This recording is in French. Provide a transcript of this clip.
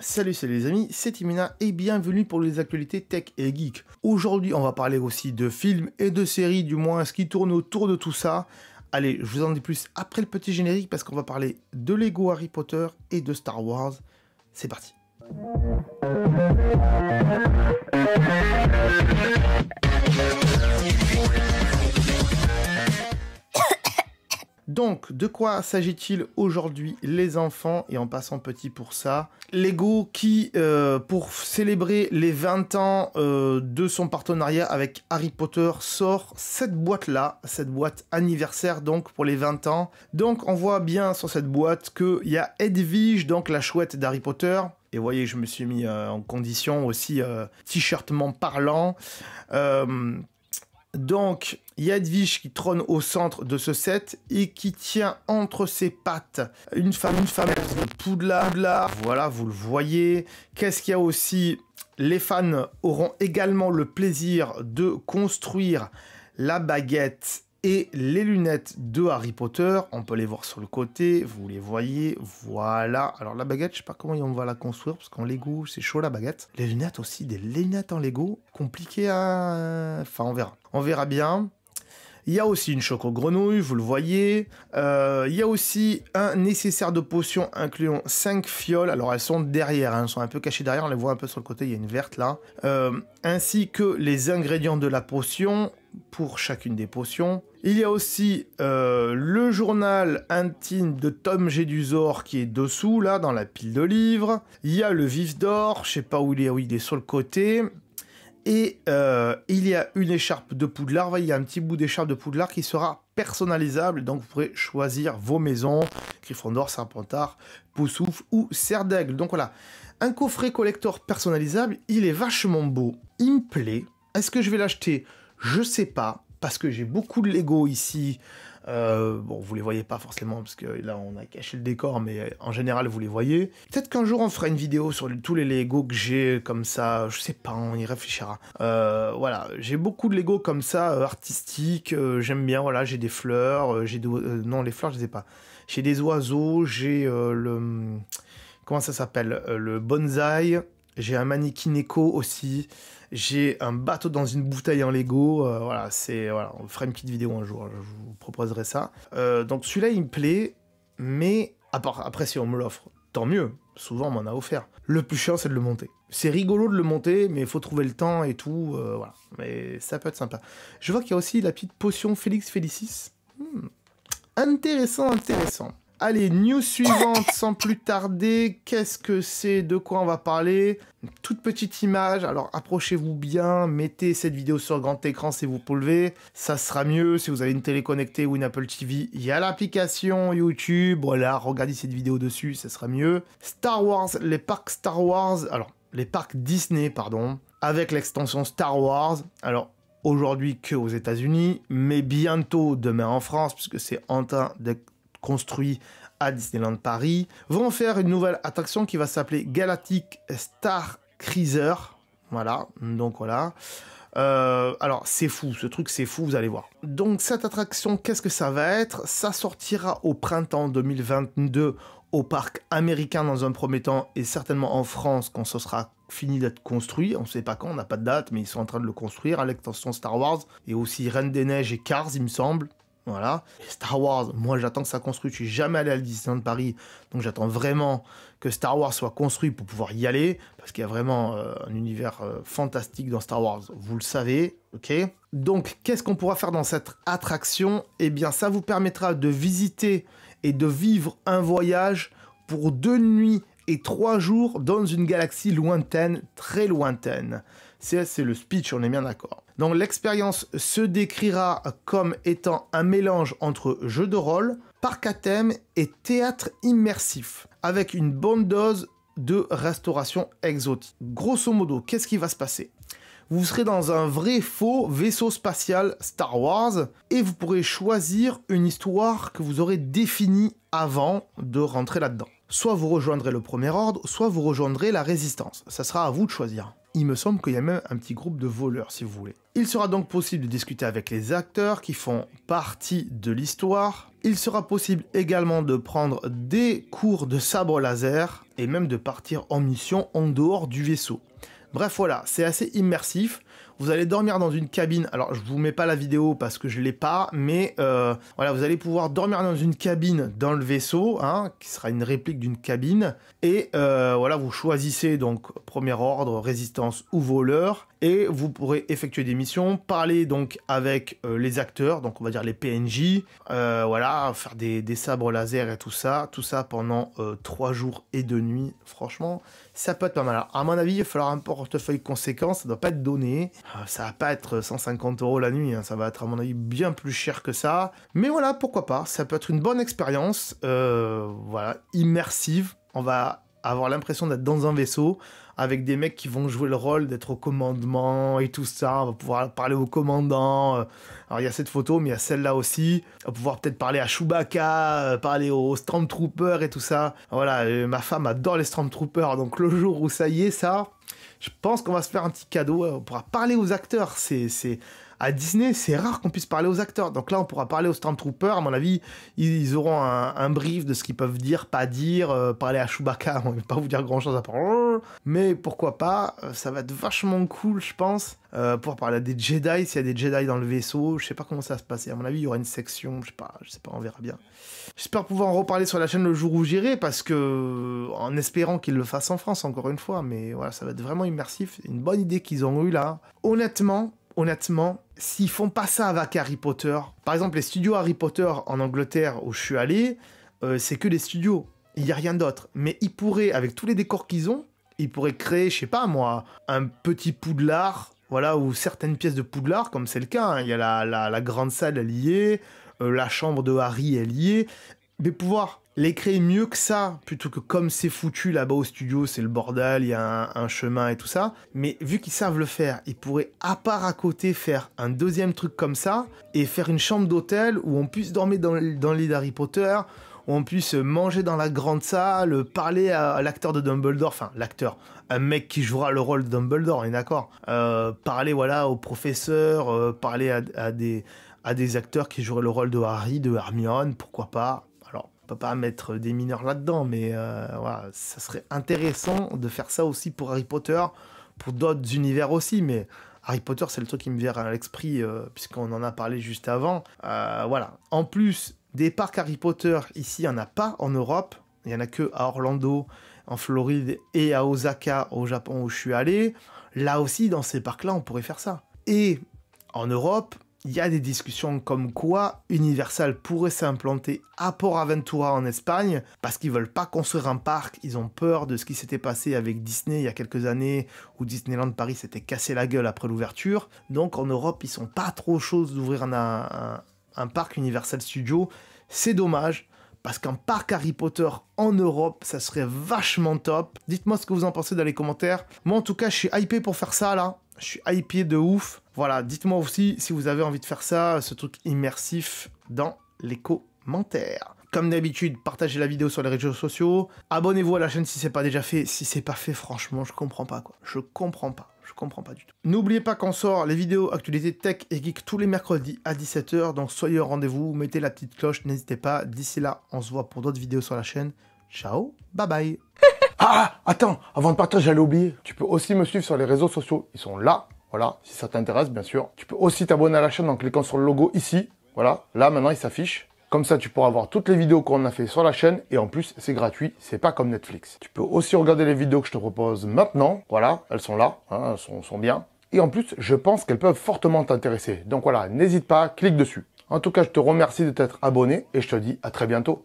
Salut les amis, c'est Timina et bienvenue pour les actualités tech et geek. Aujourd'hui on va parler aussi de films et de séries, du moins ce qui tourne autour de tout ça. Allez, je vous en dis plus après le petit générique parce qu'on va parler de Lego Harry Potter et de Star Wars. C'est parti. Donc, de quoi s'agit-il aujourd'hui, les enfants, et en passant petit pour ça, Lego qui, pour célébrer les 20 ans de son partenariat avec Harry Potter, sort cette boîte-là, cette boîte anniversaire donc pour les 20 ans. Donc, on voit bien sur cette boîte qu'il y a Hedwige, donc la chouette d'Harry Potter. Et vous voyez, je me suis mis en condition aussi, t-shirtement parlant. Donc, il y a Hedwige qui trône au centre de ce set et qui tient entre ses pattes une femme de Poudlard. Voilà, vous le voyez. Qu'est-ce qu'il y a aussi? Les fans auront également le plaisir de construire la baguette et les lunettes de Harry Potter. On peut les voir sur le côté, vous les voyez, voilà. Alors la baguette, je sais pas comment on va la construire, parce qu'en Lego, c'est chaud la baguette. Les lunettes aussi, des lunettes en Lego, compliqué à... Enfin, on verra. On verra bien. Il y a aussi une choco-grenouille, vous le voyez. Il y a aussi un nécessaire de potions incluant 5 fioles. Alors elles sont derrière, hein, elles sont un peu cachées derrière, on les voit un peu sur le côté, il y a une verte là. Ainsi que les ingrédients de la potion pour chacune des potions. Il y a aussi le journal intime de Tom Jedusor qui est dessous, là, dans la pile de livres. Il y a le vif d'or, je sais pas où il est, oui, il est sur le côté. Et il y a une écharpe de Poudlard, il y a un petit bout d'écharpe de Poudlard qui sera personnalisable, donc vous pourrez choisir vos maisons, Gryffondor, Serpentard, Poussoufle ou Serre d'Aigle. Donc voilà, un coffret collector personnalisable, il est vachement beau, il me plaît. Est-ce que je vais l'acheter? Je sais pas, parce que j'ai beaucoup de Lego ici. Bon, vous les voyez pas forcément, parce que là, on a caché le décor, mais en général, vous les voyez. Peut-être qu'un jour, on fera une vidéo sur tous les Lego que j'ai, comme ça, je sais pas, on y réfléchira. Voilà, j'ai beaucoup de Lego comme ça, artistiques, j'aime bien, voilà, j'ai des fleurs, j'ai des... non, les fleurs, je les ai pas. J'ai des oiseaux, j'ai le... Comment ça s'appelle? Le bonsaï. J'ai un mannequin éco aussi, j'ai un bateau dans une bouteille en Lego, voilà, voilà, on fera une petite vidéo un jour, je vous proposerai ça. Donc celui-là il me plaît, mais après si on me l'offre, tant mieux, souvent on m'en a offert. Le plus chiant c'est de le monter. C'est rigolo de le monter, mais il faut trouver le temps et tout, voilà, mais ça peut être sympa. Je vois qu'il y a aussi la petite potion Félix Félicis. Intéressant. Allez, news suivante, sans plus tarder, qu'est-ce que c'est, de quoi on va parler? Une toute petite image, alors approchez-vous bien, mettez cette vidéo sur grand écran si vous pouvez, ça sera mieux, si vous avez une télé connectée ou une Apple TV, il y a l'application YouTube, voilà, regardez cette vidéo dessus, ça sera mieux. Star Wars, les parcs Star Wars, alors, les parcs Disney, pardon, avec l'extension Star Wars, alors, aujourd'hui que aux États-Unis, mais bientôt demain en France, puisque c'est en train d'être construit à Disneyland Paris, vont faire une nouvelle attraction qui va s'appeler Galactic Star Cruiser. Voilà, donc voilà. Alors, c'est fou, ce truc, c'est fou, vous allez voir. Donc, cette attraction, qu'est-ce que ça va être? Ça sortira au printemps 2022 au parc américain dans un premier temps, et certainement en France quand ce sera fini d'être construit. On ne sait pas quand, on n'a pas de date, mais ils sont en train de le construire à l'extension Star Wars, et aussi Reine des Neiges et Cars, il me semble. Voilà. Et Star Wars, moi j'attends que ça construise, je suis jamais allé à Disneyland Paris, donc j'attends vraiment que Star Wars soit construit pour pouvoir y aller, parce qu'il y a vraiment un univers fantastique dans Star Wars, vous le savez, ok? Donc qu'est-ce qu'on pourra faire dans cette attraction? Eh bien ça vous permettra de visiter et de vivre un voyage pour 2 nuits et 3 jours dans une galaxie lointaine, très lointaine. C'est le speech, on est bien d'accord. Donc l'expérience se décrira comme étant un mélange entre jeu de rôle, parc à thème et théâtre immersif, avec une bonne dose de restauration exotique. Grosso modo, qu'est-ce qui va se passer? Vous serez dans un vrai faux vaisseau spatial Star Wars et vous pourrez choisir une histoire que vous aurez définie avant de rentrer là-dedans. Soit vous rejoindrez le Premier Ordre, soit vous rejoindrez la Résistance. Ça sera à vous de choisir. Il me semble qu'il y a même un petit groupe de voleurs, si vous voulez. Il sera donc possible de discuter avec les acteurs qui font partie de l'histoire. Il sera possible également de prendre des cours de sabre laser et même de partir en mission en dehors du vaisseau. Bref, voilà, c'est assez immersif. Vous allez dormir dans une cabine. Alors, je vous mets pas la vidéo parce que je l'ai pas, mais voilà, vous allez pouvoir dormir dans une cabine dans le vaisseau, hein, qui sera une réplique d'une cabine. Et voilà, vous choisissez donc premier ordre, résistance ou voleur. Et vous pourrez effectuer des missions, parler donc avec les acteurs, donc on va dire les PNJ, voilà, faire des sabres laser et tout ça pendant 3 jours et 2 nuits. Franchement, ça peut être pas mal. Alors, à mon avis, il va falloir un portefeuille conséquent, ça doit pas être donné. Ça va pas être 150 € la nuit, hein, ça va être à mon avis bien plus cher que ça. Mais voilà, pourquoi pas, ça peut être une bonne expérience, voilà, immersive. On va avoir l'impression d'être dans un vaisseau, avec des mecs qui vont jouer le rôle d'être au commandement et tout ça. On va pouvoir parler au commandant. Alors, il y a cette photo, mais il y a celle-là aussi. On va pouvoir peut-être parler à Chewbacca, parler aux Stormtroopers et tout ça. Voilà, ma femme adore les Stormtroopers, donc le jour où ça y est, ça, je pense qu'on va se faire un petit cadeau. On pourra parler aux acteurs. À Disney, c'est rare qu'on puisse parler aux acteurs. Donc là, on pourra parler aux Stormtroopers. À mon avis, ils auront un brief de ce qu'ils peuvent dire, pas dire. Parler à Chewbacca, on ne va pas vous dire grand-chose à part. Mais pourquoi pas, ça va être vachement cool, je pense. Pour parler à des Jedi, s'il y a des Jedi dans le vaisseau. Je sais pas comment ça va se passer. À mon avis, il y aura une section, je sais pas, on verra bien. J'espère pouvoir en reparler sur la chaîne le jour où j'irai, parce que, en espérant qu'ils le fassent en France, encore une fois. Mais voilà, ça va être vraiment immersif. C'est une bonne idée qu'ils ont eue là. Honnêtement, s'ils font pas ça avec Harry Potter, par exemple les studios Harry Potter en Angleterre où je suis allé, c'est que des studios, il n'y a rien d'autre. Mais ils pourraient, avec tous les décors qu'ils ont, ils pourraient créer, je sais pas moi, un petit Poudlard, voilà, ou certaines pièces de Poudlard, comme c'est le cas, hein. Il y a la grande salle, elle y est, la chambre de Harry, elle y est, mais pouvoir les créer mieux que ça, plutôt que comme c'est foutu là-bas au studio, c'est le bordel, il y a un chemin et tout ça. Mais vu qu'ils savent le faire, ils pourraient à part à côté faire un deuxième truc comme ça, et faire une chambre d'hôtel où on puisse dormir dans le lit d'Harry Potter, où on puisse manger dans la grande salle, parler à l'acteur de Dumbledore, enfin l'acteur, un mec qui jouera le rôle de Dumbledore, on est d'accord, parler voilà au professeur, parler à des acteurs qui joueraient le rôle de Harry, de Hermione, pourquoi pas. On peut pas mettre des mineurs là-dedans, mais voilà, ça serait intéressant de faire ça aussi pour Harry Potter, pour d'autres univers aussi, mais Harry Potter, c'est le truc qui me vient à l'esprit, puisqu'on en a parlé juste avant. Voilà. En plus, des parcs Harry Potter, ici, il n'y en a pas en Europe, il n'y en a que à Orlando, en Floride, et à Osaka, au Japon, où je suis allé. Là aussi, dans ces parcs-là, on pourrait faire ça. Et en Europe, il y a des discussions comme quoi Universal pourrait s'implanter à Port Aventura en Espagne parce qu'ils veulent pas construire un parc, ils ont peur de ce qui s'était passé avec Disney il y a quelques années où Disneyland Paris s'était cassé la gueule après l'ouverture. Donc en Europe, ils sont pas trop chauds d'ouvrir un parc Universal Studios. C'est dommage parce qu'un parc Harry Potter en Europe, ça serait vachement top. Dites-moi ce que vous en pensez dans les commentaires. Moi en tout cas, je suis hypé pour faire ça là. Je suis hypé de ouf. Voilà, dites-moi aussi si vous avez envie de faire ça, ce truc immersif, dans les commentaires. Comme d'habitude, partagez la vidéo sur les réseaux sociaux. Abonnez-vous à la chaîne si c'est pas déjà fait. Si c'est pas fait, franchement, je comprends pas quoi. Je comprends pas du tout. N'oubliez pas qu'on sort les vidéos actualités tech et geek tous les mercredis à 17 h. Donc soyez au rendez-vous, mettez la petite cloche, n'hésitez pas. D'ici là, on se voit pour d'autres vidéos sur la chaîne. Ciao, bye bye. Ah, attends, avant de partir, j'allais oublier. Tu peux aussi me suivre sur les réseaux sociaux. Ils sont là, voilà, si ça t'intéresse, bien sûr. Tu peux aussi t'abonner à la chaîne en cliquant sur le logo ici. Voilà, là, maintenant, il s'affiche. Comme ça, tu pourras voir toutes les vidéos qu'on a fait sur la chaîne. Et en plus, c'est gratuit, c'est pas comme Netflix. Tu peux aussi regarder les vidéos que je te propose maintenant. Voilà, elles sont là, hein, elles sont bien. Et en plus, je pense qu'elles peuvent fortement t'intéresser. Donc voilà, n'hésite pas, clique dessus. En tout cas, je te remercie de t'être abonné et je te dis à très bientôt.